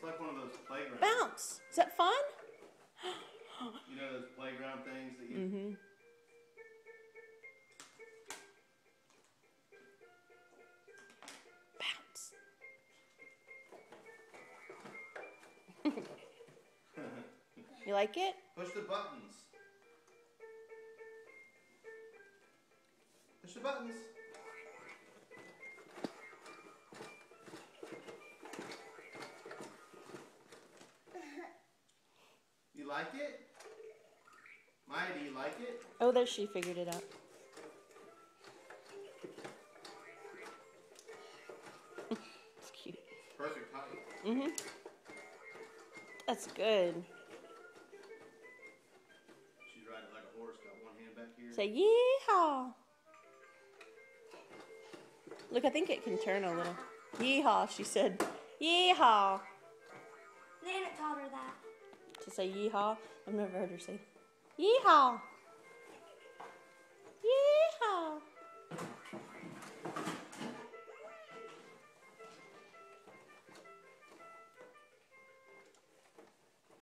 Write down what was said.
It's like one of those playgrounds. Bounce. Is that fun? You know those playground things that you... Mm-hmm. Bounce. You like it? Push the buttons. Push the buttons. You like it? Maya, do you like it? Oh, there she figured it out. It's cute. Perfect height. Mm-hmm. That's good. She's riding like a horse, got one hand back here. Say yeehaw. Look, I think it can turn a little. Yeehaw, she said. Yeehaw. Nana taught her that. To say yeehaw? I've never heard her say yeehaw.